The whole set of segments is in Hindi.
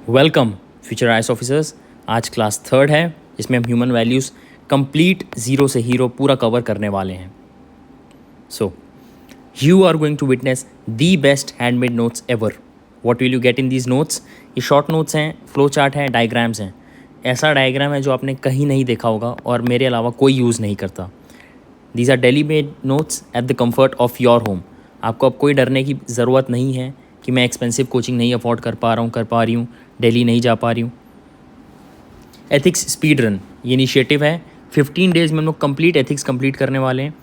Welcome future IAS officers. आज क्लास थर्ड है जिसमें हम ह्यूमन वैल्यूज़ कंप्लीट ज़ीरो से हीरो पूरा कवर करने वाले हैं। So you are going to witness the best handmade notes ever. What will you get in these notes? ये शॉर्ट नोट्स हैं, फ्लो चार्ट है, डायग्राम्स हैं। ऐसा डायग्राम है जो आपने कहीं नहीं देखा होगा और मेरे अलावा कोई यूज़ नहीं करता। These are daily made notes at the comfort of your home. आपको अब कोई डरने की ज़रूरत नहीं है कि मैं एक्सपेंसिव कोचिंग नहीं अफोर्ड कर पा रही हूँ, दिल्ली नहीं जा पा रही हूँ। एथिक्स स्पीड रन ये इनिशिएटिव है। 15 डेज़ में हम लोग कंप्लीट एथिक्स कंप्लीट करने वाले हैं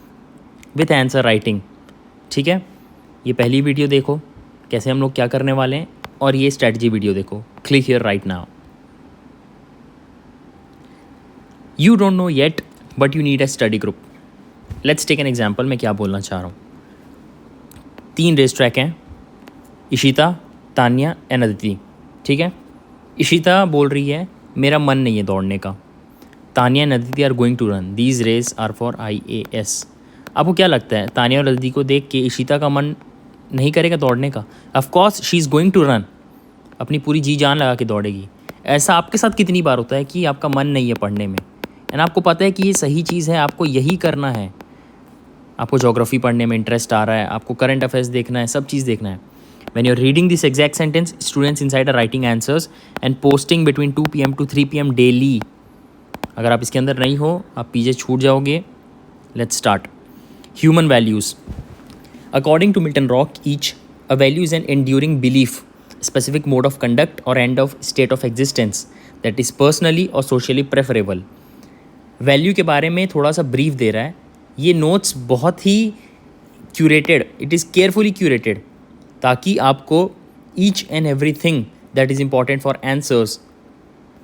विथ आंसर राइटिंग। ठीक है, ये पहली वीडियो देखो कैसे हम लोग क्या करने वाले हैं, और ये स्ट्रेटजी वीडियो देखो। Click here right now. You don't know yet but you need a study group. Let's take an example. मैं क्या बोलना चाह रहा हूँ, 3 रेस ट्रैक हैं, इशिता, तान्या एंड अदिति। ठीक है, इशिता बोल रही है मेरा मन नहीं है दौड़ने का। Tanya and Aditi are going to run, these race are for IAS। आपको क्या लगता है तान्या और अदिति को देख के इशिता का मन नहीं करेगा दौड़ने का? Of course she is going to run, अपनी पूरी जी जान लगा के दौड़ेगी। ऐसा आपके साथ कितनी बार होता है कि आपका मन नहीं है पढ़ने में एंड आपको पता है कि ये सही चीज़ है, आपको यही करना है। आपको ज्योग्राफी पढ़ने में इंटरेस्ट आ रहा है, आपको करंट अफेयर्स देखना है, सब चीज़ देखना है। When you're reading this exact sentence, students inside are writing answers and posting between 2 PM to 3 PM daily. अगर आप इसके अंदर नहीं हो आप पीछे छूट जाओगे। Let's start. Human values. According to Milton Rock, a value is an enduring belief, specific mode of conduct or end of state of existence that is personally or socially preferable. Value के बारे में थोड़ा सा ब्रीफ दे रहा है। ये नोट्स बहुत ही curated, it is carefully curated, ताकि आपको each and every thing that is important for answers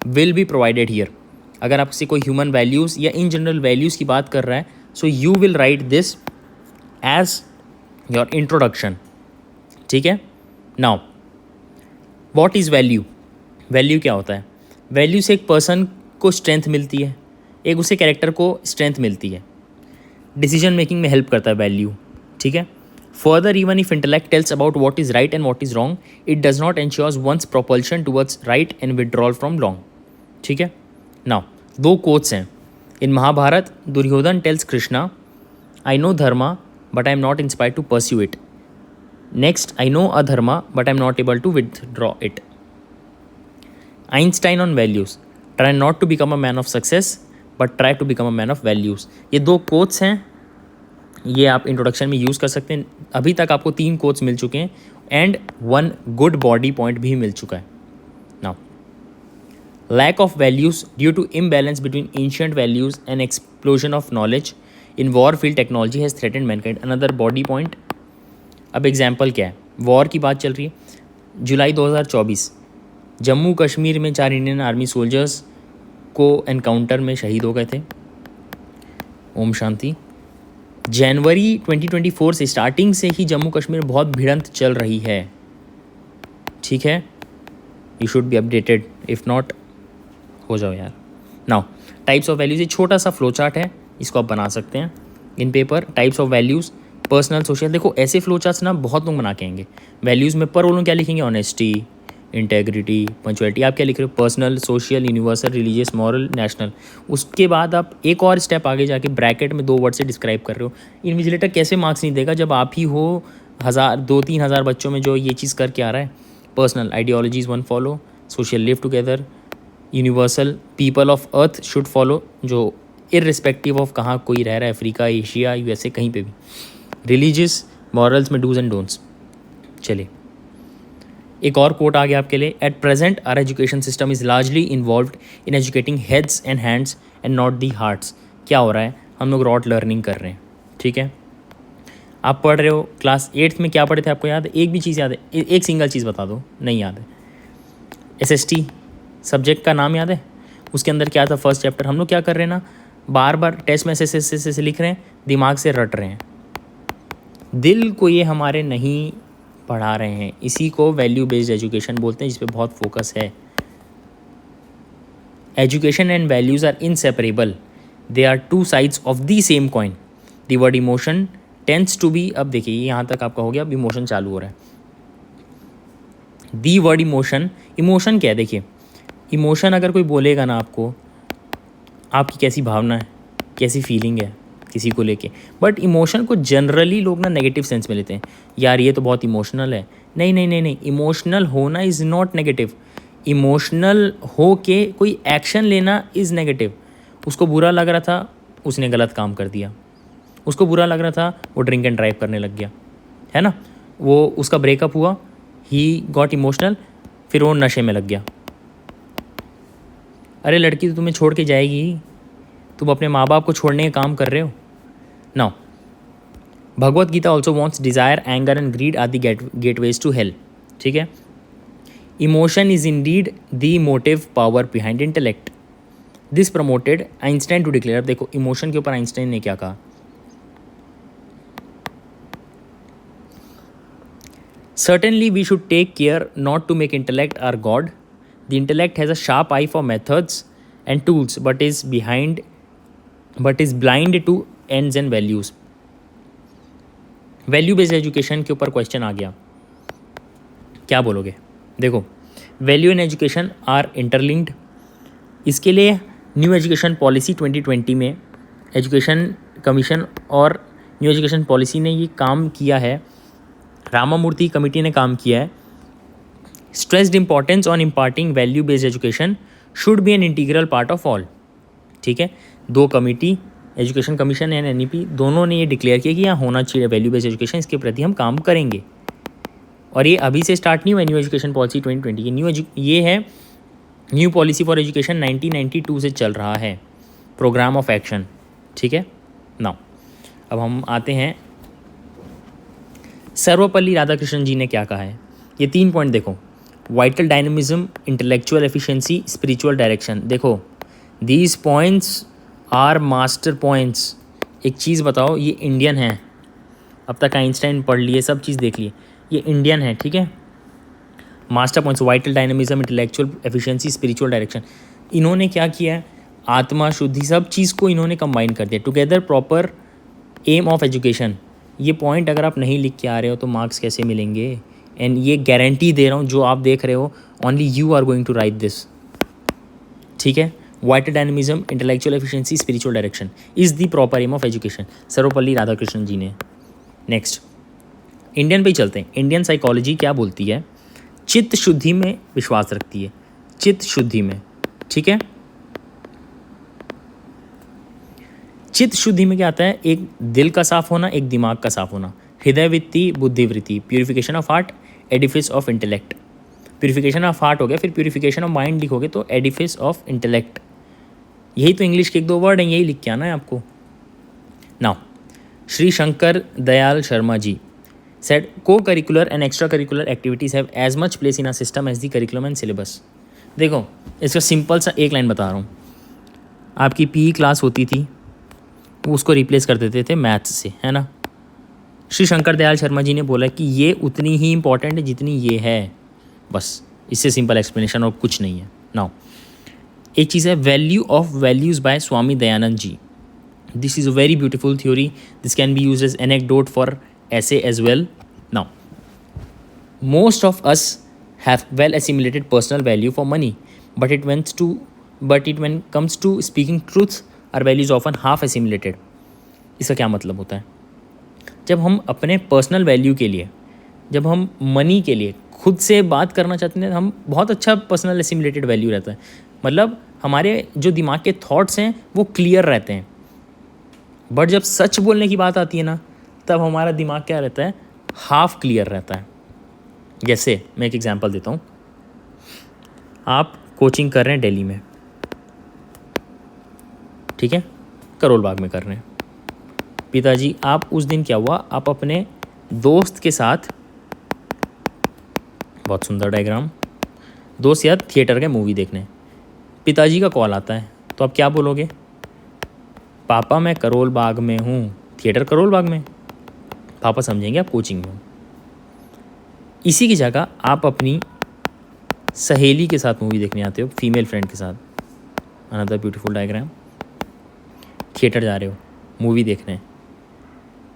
will be provided here. अगर आपसे कोई ह्यूमन वैल्यूज़ या इन जनरल वैल्यूज़ की बात कर रहा है, so you will write this as your introduction. ठीक है, now what is value? Value क्या होता है? वैल्यू से एक पर्सन को स्ट्रेंथ मिलती है, एक उसके कैरेक्टर को स्ट्रेंथ मिलती है, डिसीजन मेकिंग में हेल्प करता है वैल्यू। ठीक है, further, even if intellect tells about what is right and what is wrong, it does not ensure one's propulsion towards right and withdrawal from wrong. ठीक है, now 2 quotes हैं in Mahabharat. Duryodhan tells Krishna, I know dharma but I am not inspired to pursue it. Next, I know adharma but I am not able to withdraw it. Einstein on values, try not to become a man of success but try to become a man of values. ये 2 quotes हैं, ये आप इंट्रोडक्शन में यूज़ कर सकते हैं। अभी तक आपको 3 कोट्स मिल चुके हैं एंड 1 गुड बॉडी पॉइंट भी मिल चुका है। Now lack of values due to imbalance between ancient values and explosion of knowledge in war field technology has threatened mankind, another body point. अब एग्जाम्पल क्या है, वॉर की बात चल रही है। जुलाई 2024 जम्मू कश्मीर में 4 इंडियन आर्मी सोल्जर्स को एनकाउंटर में शहीद हो गए थे, ओम शांति। जनवरी 2024 से स्टार्टिंग से ही जम्मू कश्मीर बहुत भिड़ंत चल रही है। ठीक है, you should be updated, if not हो जाओ यार। नाउ टाइप्स ऑफ वैल्यूज़, ये छोटा सा फ्लो चार्ट है, इसको आप बना सकते हैं इन paper. Types of values, personal, social. देखो ऐसे फ्लो चार्ट्स ना बहुत लोग बना के आएंगे। वैल्यूज़ में पर वो लोग क्या लिखेंगे? Honesty, integrity, punctuality. आप क्या लिख रहे हो? Personal, social, universal, religious, moral, national. उसके बाद आप एक और स्टेप आगे जाके ब्रैकेट में 2 वर्ड से डिस्क्राइब कर रहे हो। इन्विजिलेटर कैसे मार्क्स नहीं देगा जब आप ही हो 2-3 हज़ार बच्चों में जो ये चीज़ करके आ रहा है? Personal, ideologies one follow, social live together, universal, people of earth should follow, जो इररिस्पेक्टिव ऑफ कहाँ कोई रह रहा है, अफ्रीका, एशिया, USA, कहीं पे भी। रिलीजियस, मॉरल्स में डूज एंड डोंट्स। चलिए एक और कोट आ गया आपके लिए। At present our education system is largely involved in educating heads and hands and not the hearts. क्या हो रहा है? हम लोग रॉट लर्निंग कर रहे हैं। ठीक है, आप पढ़ रहे हो क्लास 8th में क्या पढ़े थे, आपको याद है? एक भी चीज़ याद है? एक सिंगल चीज़ बता दो, नहीं याद है। SST सब्जेक्ट का नाम याद है? उसके अंदर क्या था? First chapter. हम लोग क्या कर रहे हैं ना, बार बार टेस्ट में से लिख रहे हैं, दिमाग से रट रहे हैं, दिल को ये हमारे नहीं पढ़ा रहे हैं। इसी को वैल्यू बेस्ड एजुकेशन बोलते हैं, जिस पे बहुत फोकस है। Education and values are inseparable, they are 2 sides of the same coin. The word emotion tends to be, अब देखिए यहाँ तक आपका हो गया, अब इमोशन चालू हो रहा है। दी वर्ड इमोशन, इमोशन क्या है? देखिए, इमोशन अगर कोई बोलेगा ना आपको, आपकी कैसी भावना है, कैसी फीलिंग है किसी को लेके, बट इमोशन को जनरली लोग ना नेगेटिव सेंस में लेते हैं, यार ये तो बहुत इमोशनल है। नहीं नहीं नहीं नहीं, इमोशनल होना इज़ नॉट नेगेटिव। इमोशनल हो के कोई एक्शन लेना इज़ नेगेटिव। उसको बुरा लग रहा था, उसने गलत काम कर दिया। उसको बुरा लग रहा था, वो ड्रिंक एंड ड्राइव करने लग गया, है ना। वो उसका ब्रेकअप हुआ, ही गॉट इमोशनल, फिर वो नशे में लग गया। अरे लड़की तो तुम्हें छोड़ के जाएगी, तुम अपने माँ बाप को छोड़ने का काम कर रहे हो। Now Bhagavad Gita also wants desire, anger and greed are the gateways to hell. ठीक है, emotion is indeed the motive power behind intellect, this promoted Einstein to declare. देखो इमोशन के ऊपर आइंस्टाइन ने क्या कहा, certainly we should take care not to make intellect our god. The intellect has a sharp eye for methods and tools, but is blind to ends and values. Value based education के ऊपर क्वेश्चन आ गया, क्या बोलोगे? देखो, value and education are interlinked. इसके लिए न्यू एजुकेशन पॉलिसी 2020 में एजुकेशन कमीशन और न्यू एजुकेशन पॉलिसी ने ये काम किया है, रामामूर्ति कमेटी ने काम किया है। Stressed importance on imparting value based education should be an integral part of all. ठीक है, दो committee, education commission and NEP, दोनों ने ये डिक्लेयर किया कि यहाँ होना चाहिए वैल्यू बेस्ड एजुकेशन, इसके प्रति हम काम करेंगे। और ये अभी से स्टार्ट नहीं हुआ, न्यू एजुकेशन पॉलिसी 2020 की ये है न्यू पॉलिसी फॉर एजुकेशन 1992 से चल रहा है, प्रोग्राम ऑफ एक्शन। ठीक है, नाउ अब हम आते हैं सर्वपल्ली राधाकृष्णन जी ने क्या कहा है। ये 3 पॉइंट देखो, vital dynamism, intellectual efficiency, spiritual direction. देखो these points are master points. एक चीज़ बताओ, ये इंडियन है, अब तक आइंस्टाइन पढ़ लिए, सब चीज़ देख लिए, ये इंडियन है। ठीक है, master points, vital dynamism, intellectual efficiency, spiritual direction. इन्होंने क्या किया है, आत्मा शुद्धि, सब चीज़ को इन्होंने कंबाइन कर दिया together, proper aim of education. ये पॉइंट अगर आप नहीं लिख के आ रहे हो तो मार्क्स कैसे मिलेंगे? एंड ये गारंटी दे रहा हूँ, जो आप देख रहे हो, only you are going to write this. ठीक है, vital dynamism, intellectual efficiency, spiritual direction is the proper aim of education, Sarvepalli Radhakrishnan ji ने। नेक्स्ट इंडियन पे ही चलते हैं। इंडियन साइकोलॉजी क्या बोलती है? चित्त शुद्धि में विश्वास रखती है, चित्त शुद्धि में। ठीक है, चित्त शुद्धि में क्या आता है? एक दिल का साफ होना, एक दिमाग का साफ होना, हृदय वृत्ति, बुद्धिवृत्ति, purification of heart, edifice of intellect. Purification of heart हो गया, फिर प्यूरिफिकेशन ऑफ माइंड लिखोगे तो एडिफिस ऑफ इंटेलेक्ट। यही तो इंग्लिश के 1-2 वर्ड हैं, यही लिख के आना है आपको। Now Shri Shankar Dayal Sharma ji said co-curricular and extracurricular activities have as much place in a system as the curriculum and syllabus। देखो इसका सिंपल सा एक लाइन बता रहा हूँ, आपकी पीई क्लास होती थी, उसको रिप्लेस कर देते थे मैथ्स से, है ना। श्री शंकर दयाल शर्मा जी ने बोला कि ये उतनी ही इंपॉर्टेंट है जितनी ये है, बस इससे सिंपल एक्सप्लेनेशन और कुछ नहीं है। नाउ एक चीज़ है value of values by Swami Dayanand ji. This is a very beautiful theory, this can be use as anecdote for essay as well. Now, most of us have well assimilated personal value for money, but when comes to speaking truth, our values often half assimilated. इसका क्या मतलब होता है? जब हम अपने पर्सनल वैल्यू के लिए, जब हम मनी के लिए खुद से बात करना चाहते हैं, हम बहुत अच्छा पर्सनल एसिमिलेटेड वैल्यू रहता है, मतलब हमारे जो दिमाग के थॉट्स हैं वो क्लियर रहते हैं। बट जब सच बोलने की बात आती है ना, तब हमारा दिमाग क्या रहता है? हाफ क्लियर रहता है। जैसे मैं एक एग्जांपल देता हूँ, आप कोचिंग कर रहे हैं दिल्ली में, ठीक है, करोल बाग में कर रहे हैं। पिताजी, आप उस दिन क्या हुआ, आप अपने दोस्त के साथ, बहुत सुंदर डायग्राम, दोस्त यार थिएटर के मूवी देखने, पिताजी का कॉल आता है, तो आप क्या बोलोगे? पापा मैं करोल बाग में हूँ, थिएटर करोल बाग में। पापा समझेंगे आप कोचिंग में हो। इसी की जगह आप अपनी सहेली के साथ मूवी देखने आते हो, फीमेल फ्रेंड के साथ, अनदर ब्यूटीफुल डायग्राम, थिएटर जा रहे हो मूवी देखने,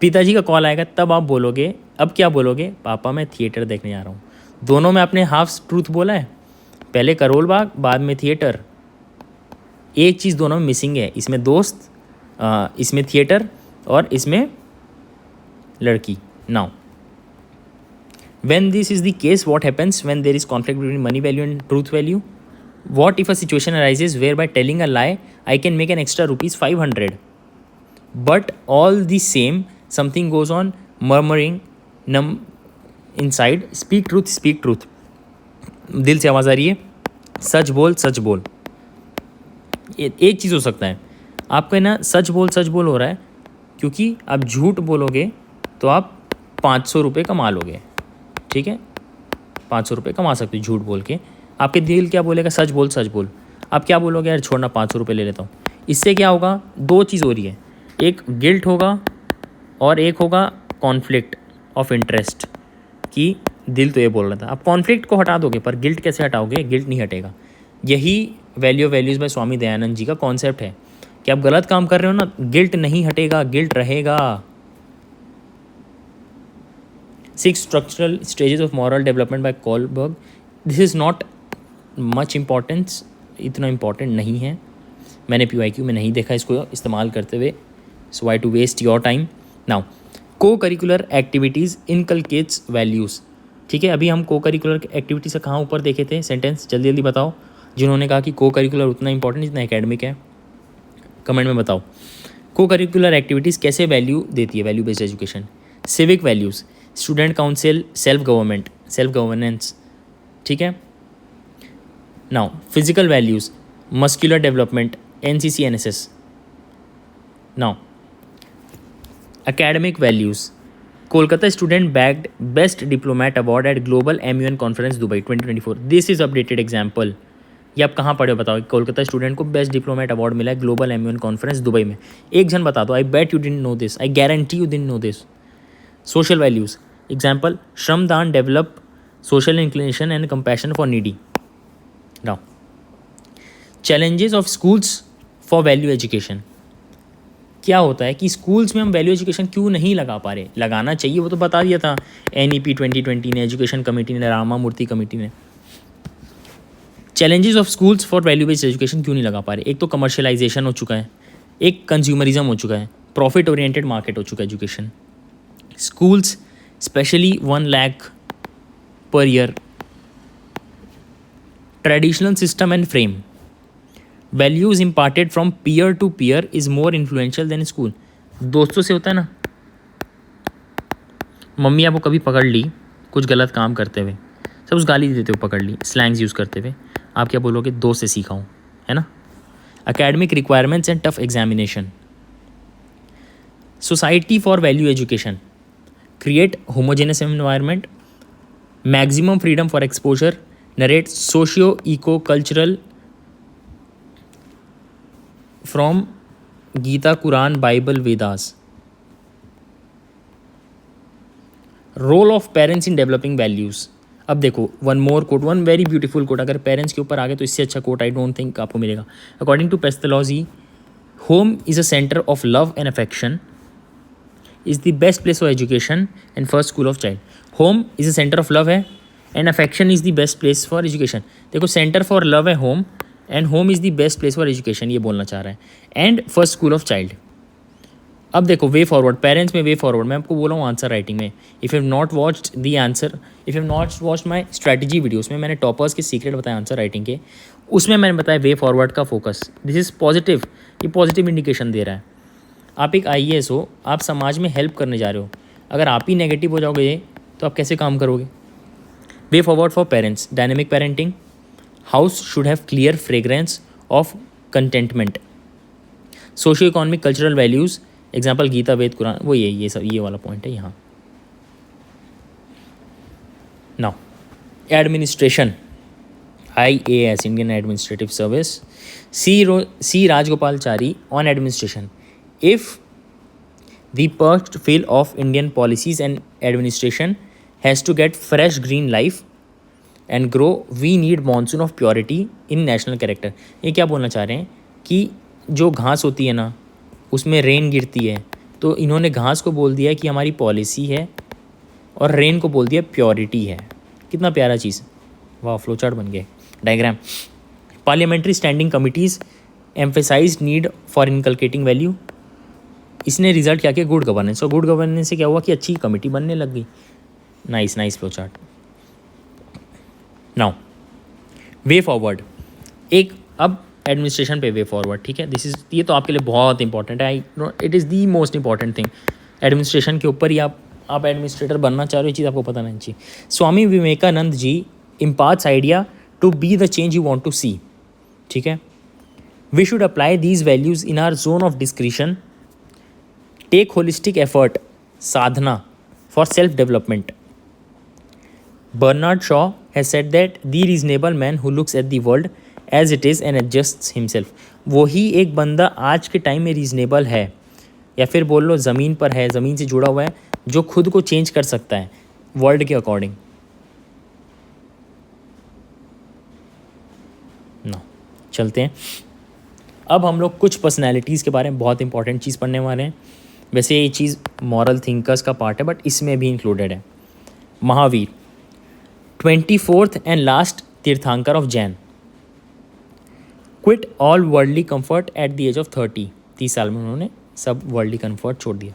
पिताजी का कॉल आएगा, तब आप बोलोगे, अब क्या बोलोगे? पापा मैं थिएटर देखने जा रहा हूँ। दोनों में आपने हाफ ट्रूथ बोला है, पहले करोल बाग बाद में थिएटर। एक चीज़ दोनों में मिसिंग है, इसमें दोस्त, इसमें थिएटर और इसमें लड़की। Now when this is the case, what happens when there is conflict between money value and truth value? What if a situation arises where by telling a lie I can make an extra rupees 500, but all the same something goes on murmuring inside, speak truth, speak truth, दिल से आवाज़ आ रही है सच बोल सच बोल। एक चीज़ हो सकता है, आपका ना सच बोल हो रहा है क्योंकि आप झूठ बोलोगे तो आप 500 रुपये कमा लोगे, ठीक है, 500 रुपये कमा सकते हो झूठ बोल के। आपके दिल क्या बोलेगा, सच बोल। आप क्या बोलोगे, यार छोड़ना 500 रुपये ले लेता हूँ। इससे क्या होगा, दो चीज़ हो रही है, एक गिल्ट होगा और एक होगा कॉन्फ्लिक्ट ऑफ इंटरेस्ट, कि दिल तो ये बोल रहा था। आप कॉन्फ्लिक्ट को हटा दोगे पर गिल्ट कैसे हटाओगे, गिल्ट नहीं हटेगा। यही वैल्यूज़ बाय स्वामी दयानंद जी का कॉन्सेप्ट है कि आप गलत काम कर रहे हो ना, गिल्ट नहीं हटेगा, गिल्ट रहेगा। 6 structural stages of moral development bye Kohlberg. This is not much importance, इतना इम्पॉर्टेंट नहीं है, मैंने PYQ में नहीं देखा इसको इस्तेमाल करते हुए, so why to waste your time. Now co curricular activities inculcates values, ठीक है। अभी हम को करिकुलर एक्टिविटी से कहाँ ऊपर देखे थे, सेंटेंस जल्दी जल्दी बताओ जिन्होंने कहा कि को करिकुलर उतना इंपॉर्टेंट जितना एकेडमिक है, कमेंट में बताओ। को करिकुलर एक्टिविटीज़ कैसे वैल्यू देती है, value based education. Civic values, student council, self governance, ठीक है। Now physical values, muscular development, NCC NSS। Now academic values, Kolkata student bagged best diplomat award at global MUN conference Dubai 2024। this is updated example। ये आप कहाँ पढ़े हो बताओ, कोलकाता स्टूडेंट को बेस्ट डिप्लोमेट अवार्ड मिला है ग्लोबल MUN कॉन्फ्रेंस दुबई में। एक जन बता दो, I bet you didn't know this, I guarantee you didn't know this. Social values example, shramdaan develop social inclination and compassion for needy. Now challenges of schools for value education. क्या होता है कि स्कूल्स में हम वैल्यू एजुकेशन क्यों नहीं लगा पा रहे, लगाना चाहिए, वो तो बता दिया था NEP 2020 ने, एजुकेशन कमेटी ने, रामा मूर्ति कमेटी ने। Challenges of schools for value based education क्यों नहीं लगा पा रहे, एक तो कमर्शियलाइजेशन हो चुका है, एक कंज्यूमरिज्म हो चुका है, प्रॉफिट ओरिएंटेड मार्केट हो चुका है education. Schools specially 1 lakh per year, traditional system and frame, values imparted from peer to peer is more influential than school. दोस्तों से होता है ना, मम्मी आपको कभी पकड़ ली कुछ गलत काम करते हुए, सब उस गाली देते हुए पकड़ ली, स्लैंग्स यूज़ करते हुए, आप क्या बोलोगे, दोस्त से सीखा हूँ, है ना। Academic requirements and tough examination. Society for value education, create homogeneous environment, maximum freedom for exposure, narrate socio eco cultural from Gita, Quran, Bible, Vedas. Role of parents in developing values. अब देखो one more quote, one very beautiful quote, अगर पेरेंट्स के ऊपर आ गए तो इससे अच्छा कोट आई डोंट थिंक आपको मिलेगा। According to psychology, home is a centre of love and affection, is the best place for education and first school of child. Home is a centre of love है and affection is the best place for education. देखो सेंटर फॉर लव है home and home is the best place for education, ये बोलना चाह रहा है, and first school of child. अब देखो वे फॉरवर्ड, पेरेंट्स में वे फॉरवर्ड, मैं आपको बोला हूँ आंसर राइटिंग में, if you have not watched the answer, if you have not watched my strategy videos में मैंने टॉपर्स के सीक्रेट बताया आंसर राइटिंग के, उसमें मैंने बताया वे फॉरवर्ड का फोकस, दिस इज़ पॉजिटिव, ये पॉजिटिव इंडिकेशन दे रहा है। आप एक IAS हो, आप समाज में हेल्प करने जा रहे हो, अगर आप ही नेगेटिव हो जाओगे तो आप कैसे काम करोगे। Way forward for parents, dynamic parenting, house should have clear fragrance of contentment, socio economic cultural values, example Gita, Veda, Quran, वो ये सब ये वाला पॉइंट है यहाँ। Now administration, IAS Indian administrative service, C Rajagopalachari on administration. If the first fail of Indian policies and administration has to get fresh green life and grow, we need monsoon of purity in national character. ये क्या बोलना चाह रहे हैं कि जो घास होती है ना उसमें रेन गिरती है, तो इन्होंने घास को बोल दिया कि हमारी पॉलिसी है और रेन को बोल दिया प्योरिटी है। कितना प्यारा चीज़, वाह फ्लो चार्ट बन गए, diagram. Parliamentary standing committees emphasize need for inculcating value, इसने रिजल्ट क्या किया, गुड गवर्नेंस। और गुड गवर्नेंस से क्या हुआ कि अच्छी कमेटी बनने लग गई। Nice nice flow chart. Now way forward, एक अब एडमिनिस्ट्रेशन पे वे फॉरवर्ड, ठीक है। दिस इज, ये तो आपके लिए बहुत इंपॉर्टेंट है, it is the most important thing. Administration के ऊपर ही आप एडमिनिस्ट्रेटर बनना चाह रहे हो, ये चीज़ आपको पता नहीं चाहिए। Swami Vivekananda ji imparts idea to be the change you want to see, ठीक है। We should apply these values in our zone of discretion, take holistic effort, sadhana for self development. Bernard Shaw has said that the reasonable man who looks at the world as it is and adjusts himself, वही एक बंदा आज के टाइम में रीजनेबल है, या फिर बोल लो ज़मीन पर है, ज़मीन से जुड़ा हुआ है, जो खुद को चेंज कर सकता है वर्ल्ड के अकॉर्डिंग। ना चलते हैं अब हम लोग कुछ पर्सनैलिटीज़ के बारे में बहुत इंपॉर्टेंट चीज़ पढ़ने वाले हैं। वैसे ये चीज़ मॉरल थिंकर्स का पार्ट है, बट इसमें भी इंक्लूडेड है। Mahavir, 24th and last tirthankara of Jain, quit all worldly comfort at the age of 30, 30 साल में उन्होंने सब वर्ल्डली कंफर्ट छोड़ दिया।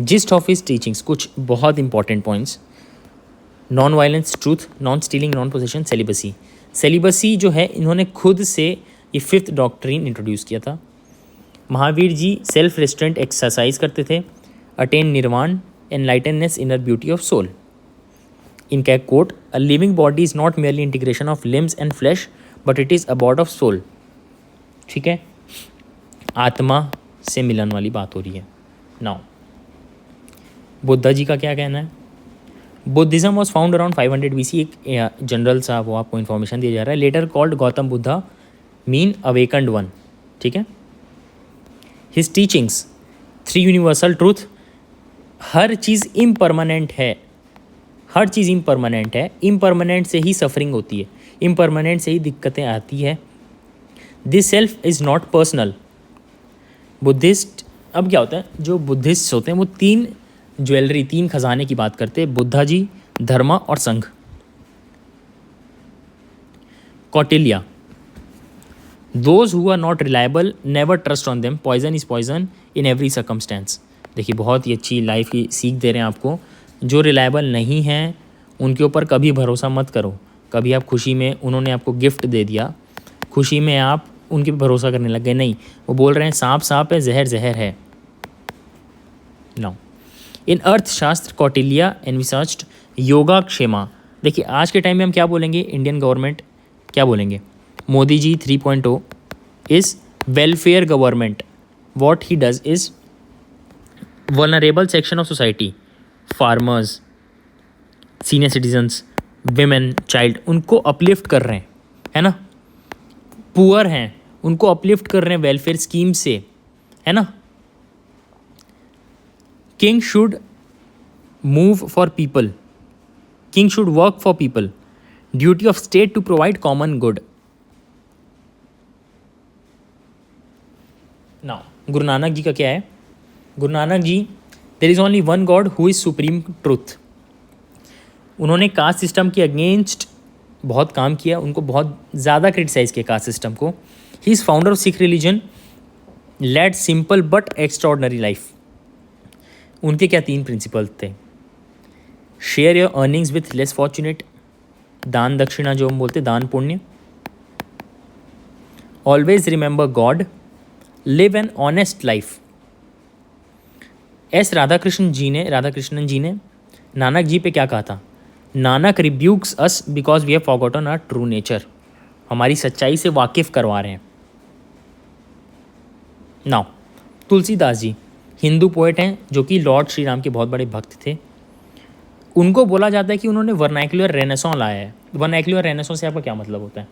जिस्ट ऑफ हिज टीचिंग्स, कुछ बहुत important points, non violence, truth, non stealing, non possession, celibacy. Celibacy जो है इन्होंने खुद से ये 5th डॉक्ट्रिन इंट्रोड्यूस किया था। Mahavir ji self restraint exercise करते थे, attain nirvana, enlightenness, inner beauty of soul. इनका एक quote, a living body is not merely integration of limbs and flesh but it is abode of soul, ठीक है। आत्मा से मिलन वाली बात हो रही है। नाउ बुद्धा जी का क्या कहना है। Buddhism was found around 500 BC, एक जनरल सा वो आपको इन्फॉर्मेशन दिया जा रहा है। Later called Gautam Buddha mean awakened one, ठीक है। हिज टीचिंग्स, 3 यूनिवर्सल ट्रूथ, हर चीज़ इम्परमानेंट है, हर चीज़ इम्परमानेंट है, इम्परमानेंट से ही सफरिंग होती है, इम्परमानेंट से ही दिक्कतें आती है। This self is not personal. Buddhist, अब क्या होता है, जो बुद्धिस्ट होते हैं वो 3 ज्वेलरी, 3 खजाने की बात करते हैं, बुद्धा जी, धर्मा और Sangha. Kautilya, those who are not reliable never trust on them, poison is poison in every circumstance. देखिए बहुत ही अच्छी लाइफ की सीख दे रहे हैं आपको। जो रिलायबल नहीं हैं उनके ऊपर कभी भरोसा मत करो। कभी आप खुशी में, उन्होंने आपको गिफ्ट दे दिया, खुशी में आप उनके पे भरोसा करने लग गए, नहीं, वो बोल रहे हैं सांप सांप है, जहर जहर है। नाउ इन अर्थशास्त्र कौटिल्य एनविसर्च्ड योगा क्षेमा। देखिए आज के टाइम में हम क्या बोलेंगे, इंडियन गवर्नमेंट क्या बोलेंगे, Modi ji 3.0 is welfare government. What he does is vulnerable section of society, farmers, senior citizens, women, child, उनको अपलिफ्ट कर रहे हैं, है ना। पुअर हैं उनको अपलिफ्ट कर रहे हैं वेलफेयर स्कीम से, है ना। King should move for people, king should work for people, duty of state to provide common good. Now Guru Nanak ji का क्या है। Guru Nanak ji, there is only one God who is supreme truth. उन्होंने कास्ट सिस्टम के अगेंस्ट बहुत काम किया, उनको बहुत ज़्यादा क्रिटिसाइज़ किया कास्ट सिस्टम को। He is founder of Sikh religion, led simple but extraordinary life. उनके क्या 3 प्रिंसिपल थे, share your earnings with less fortunate, दान दक्षिणा जो हम बोलते दान पुण्य, always remember God, live an honest life. S Radhakrishnan ji ने नानक जी पे क्या कहा था, Nanak rebukes us because we have forgotten our true nature. हमारी सच्चाई से वाकिफ़ करवा रहे हैं। नाउ तुलसीदास जी हिंदू पोएट हैं जो कि लॉर्ड श्री राम के बहुत बड़े भक्त थे। उनको बोला जाता है कि उन्होंने वर्नैक्युलर रेनेसॉ लाया है। वर्नैक्युलर रेनेसॉ से आपका क्या मतलब होता है,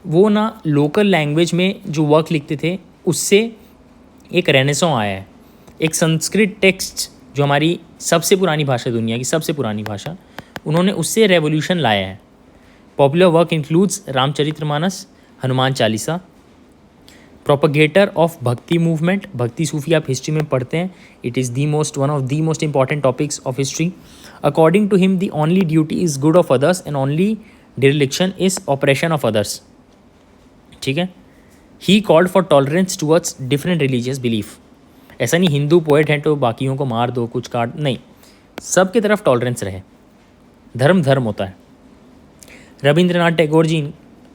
वो ना लोकल लैंग्वेज में जो वर्क लिखते थे उससे एक रेनेसॉ आया है। एक संस्कृत टेक्स्ट जो हमारी सबसे पुरानी भाषा, दुनिया की सबसे पुरानी भाषा, उन्होंने उससे रेवोल्यूशन लाया है। Popular work includes Ramcharitmanas, Hanuman Chalisa. Propagator of bhakti movement, bhakti Sufi आप हिस्ट्री में पढ़ते हैं, it is one of the most important topics of history. According to him the only duty is good of others and only direction is operation of others. ठीक है। He called for tolerance towards different religious belief. ऐसा नहीं हिंदू पोएट हैं तो बाकियों को मार दो, कुछ काट, नहीं, सबकी तरफ टॉलरेंस रहे। धर्म धर्म होता है। Rabindranath Tagore ji,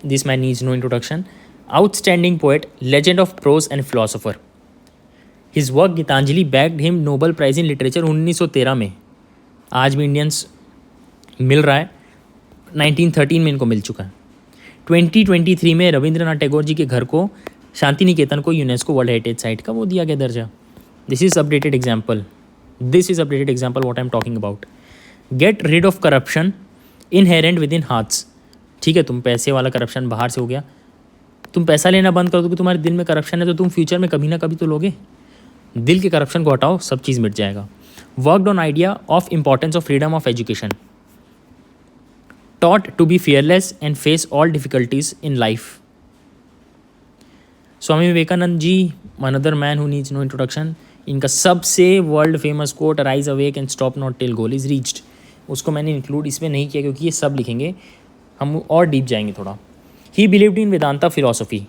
this man needs no introduction, outstanding poet, legend of prose and philosopher. His work Gitanjali bagged him Nobel prize in literature 1913 में। आज भी इंडियंस मिल रहा है, 1913 में इनको मिल चुका है। 2023 में रविंद्रनाथ टैगोर जी के घर को, शांति निकेतन को यूनेस्को वर्ल्ड हेरिटेज साइट का वो दिया गया दर्जा। This is updated example what I am talking about. Get rid of corruption inherent within hearts. ठीक है, तुम पैसे वाला करप्शन बाहर से हो गया, तुम पैसा लेना बंद कर दो कि तुम्हारे दिल में करप्शन है तो तुम फ्यूचर में कभी ना कभी तो लोगे। दिल के करप्शन को हटाओ, सब चीज़ मिट जाएगा। Worked on idea of importance of freedom of education. Taught to be fearless and face all difficulties in life. Swami Vivekananda ji, another man who needs no introduction. इनका सबसे world famous quote, rise awake and stop not till goal is reached. उसको मैंने इंक्लूड इसमें नहीं किया क्योंकि ये सब लिखेंगे, हम और डीप जाएंगे थोड़ा। ही believed in Vedanta philosophy.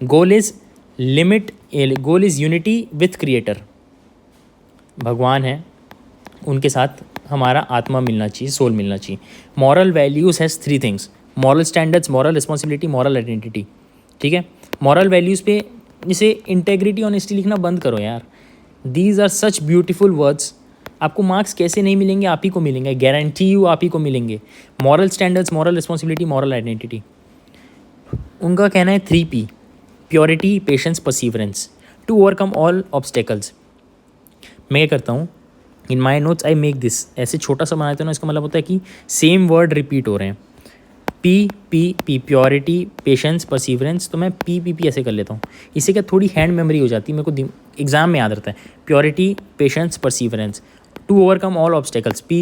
Goal is unity with creator. भगवान है, उनके साथ हमारा आत्मा मिलना चाहिए, सोल मिलना चाहिए। Moral values has 3 things, moral standards, moral responsibility, moral identity. ठीक है, मॉरल वैल्यूज़ पे जैसे इंटेग्रिटी, ऑनेस्टी लिखना बंद करो यार। These are such beautiful words. आपको मार्क्स कैसे नहीं मिलेंगे, आप ही को मिलेंगे, गारंटी यू आप ही को मिलेंगे। Moral standards, moral responsibility, moral identity. उनका कहना है 3P, purity, patience, perseverance, to overcome all obstacles. मैं क्या करता हूँ, in my notes I make this, ऐसे छोटा सा बनाते हो ना, इसका मतलब होता है कि सेम वर्ड रिपीट हो रहे हैं। P, प्योरिटी, पेशेंस, परसीवरेंस, तो मैं P ऐसे कर लेता हूँ। इससे क्या थोड़ी हैंड मेमोरी हो जाती है, मेरे को एग्जाम में याद रहता है। Purity, patience, perseverance, to overcome all obstacles, P.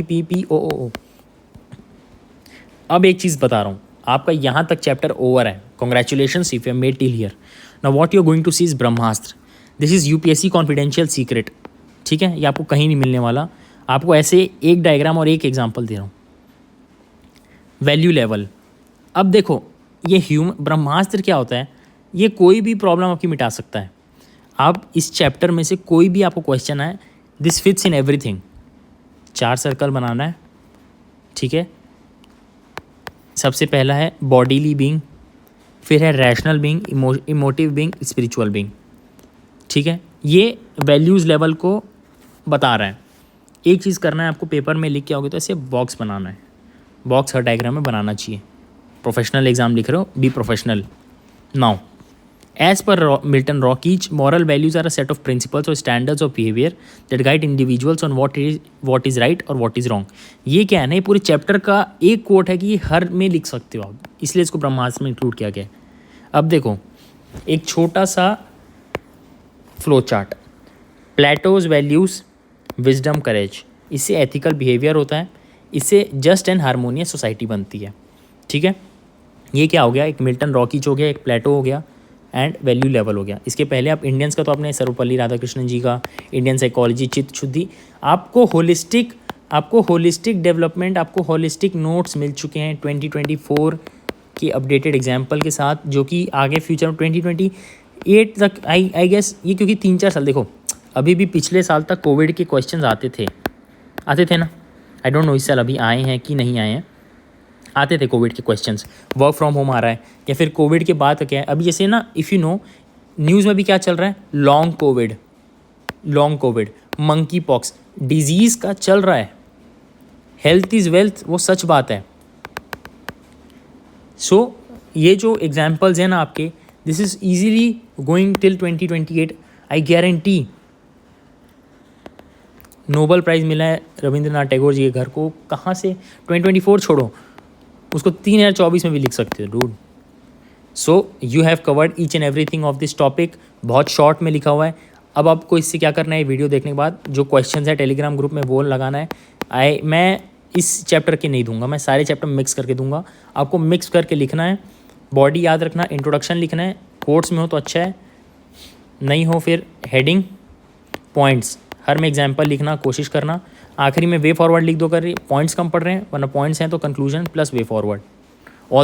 अब एक चीज़ बता रहा हूँ, आपका यहाँ तक चैप्टर ओवर है। Congratulations if you have made till here. Now what you are going to see is Brahmastra. This is UPSC confidential secret. ठीक है, ये आपको कहीं नहीं मिलने वाला। आपको ऐसे एक डायग्राम और एक एग्जाम्पल दे रहा हूँ। Value level. अब देखो, ये ब्रह्मास्त्र क्या होता है, ये कोई भी प्रॉब्लम आपकी मिटा सकता है। आप इस चैप्टर में से कोई भी आपको क्वेश्चन आए, this fits in everything. 4 circle बनाना है। ठीक है, सबसे पहला है बॉडीली बीइंग, फिर है rational being, emotive being, spiritual being. ठीक है, ये वैल्यूज़ लेवल को बता रहा है। एक चीज़ करना है आपको, पेपर में लिख के आओगे तो ऐसे बॉक्स बनाना है। बॉक्स हर डायग्राम में बनाना चाहिए। प्रोफेशनल एग्जाम लिख रहे हो, be professional. Now as per Milton Rokeach, each moral values are a set of principles और standards of behaviour that guide individuals on what is right और व्हाट इज़ रॉन्ग। ये क्या है ना, ये पूरे चैप्टर का एक कोट है कि ये हर में लिख सकते हो आप, इसलिए इसको ब्रह्मास्त्र में इंक्लूड किया गया है। अब देखो, एक छोटा सा flow chart. Plato's values, wisdom, courage, इससे एथिकल बिहेवियर होता है, इससे जस्ट एंड हारमोनियस सोसाइटी बनती है। ठीक है, ये क्या हो गया, एक मिल्टन रॉकीच हो गया, एक प्लेटो हो गया एंड वैल्यू लेवल हो गया। इसके पहले आप इंडियंस का तो आपने सर्वपल्ली राधाकृष्णन जी का इंडियन साइकोलॉजी, चित्त शुद्धि। आपको होलिस्टिक डेवलपमेंट, आपको होलिस्टिक नोट्स मिल चुके हैं 2024 की अपडेटेड एग्जाम्पल के साथ, जो कि आगे फ्यूचर में 2028 तक आई गेस, ये क्योंकि 3-4 साल, देखो अभी भी पिछले साल तक कोविड के क्वेश्चंस आते थे ना। आई डोंट नो इस साल अभी आए हैं कि नहीं आए हैं, आते थे कोविड के क्वेश्चंस। वर्क फ्रॉम होम आ रहा है, या फिर कोविड के बाद क्या है, अभी जैसे ना, इफ़ यू नो, न्यूज़ में भी क्या चल रहा है, long Covid, monkey pox, disease का चल रहा है। हेल्थ इज़ वेल्थ, वो सच बात है। सो ये जो एग्जाम्पल्स हैं ना आपके, this is easily going till 2028। I guarantee Nobel prize मिला है रविंद्रनाथ टैगोर जी के घर को, कहाँ से, 2024 छोड़ो, उसको 3024 में भी लिख सकते हो dude. So you have covered each and everything of this topic. बहुत शॉर्ट में लिखा हुआ है। अब आपको इससे क्या करना है, वीडियो देखने के बाद जो क्वेश्चंस है टेलीग्राम ग्रुप में वो लगाना है। मैं इस चैप्टर के नहीं दूंगा, मैं सारे चैप्टर मिक्स करके दूंगा। आपको मिक्स करके लिखना है, बॉडी याद रखना, इंट्रोडक्शन लिखना है, कोट्स में हो तो अच्छा है, नहीं हो फिर हेडिंग, पॉइंट्स, हर में एग्जाम्पल लिखना कोशिश करना। आखिरी में वे फॉरवर्ड लिख दो, कर पॉइंट्स कम पढ़ रहे हैं, वरना पॉइंट्स हैं तो कंक्लूजन प्लस वे फॉरवर्ड।